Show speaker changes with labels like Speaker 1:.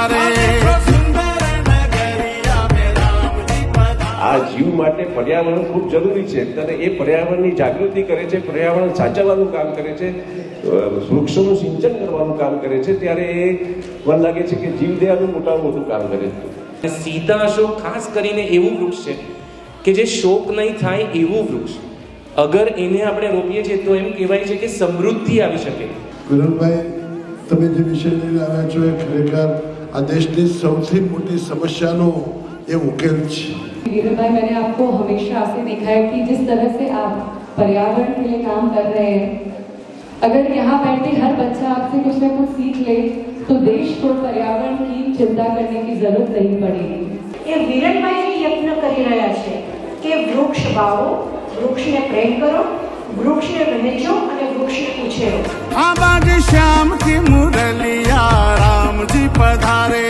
Speaker 1: पधारे।
Speaker 2: આ જીવ માટે પર્યાવરણ ખૂબ જરૂરી છે અને એ પર્યાવરણની જાગૃતિ કરે છે, પર્યાવરણ સાચવવાનું કામ કરે છે, વૃક્ષોનું સિંચન કરવાનું કામ કરે છે, ત્યારે એ મને લાગે છે કે જીવદયાનું મોટામાં મોટું કામ કરે છે.
Speaker 3: સીતા અશોક ખાસ કરીને એવું વૃક્ષ છે કે જે શોક નહીં થાય એવું વૃક્ષ. અગર એને આપણે રોપીએ છીએ તો એમ કહેવાય છે કે સમૃદ્ધિ આવી શકે.
Speaker 4: ગુરલભાઈ, તમે જે વિષય લઈને આવ્યા છો એ ખરેખર આ દેશની સૌથી મોટી સમસ્યાનો ये उकेल है।
Speaker 5: वीरेंद्र भाई, मैंने आपको हमेशा आपसे देखा है कि जिस तरह से आप पर्यावरण के लिए काम कर रहे हैं, अगर यहाँ बैठे हर बच्चा आपसे कुछ न कुछ सीख ले तो देश को पर्यावरण की चिंता करने की जरूरत नहीं पड़ेगी।
Speaker 6: ये वीरेंद्र भाई यत्न કરી રહ્યા છે કે વૃક્ષ વાવો, વૃક્ષને પ્રેમ કરો, વૃક્ષને વહેંચો અને વૃક્ષને ઉછેરો.
Speaker 1: आबाद श्याम की मुरलिया राम जी पधारे।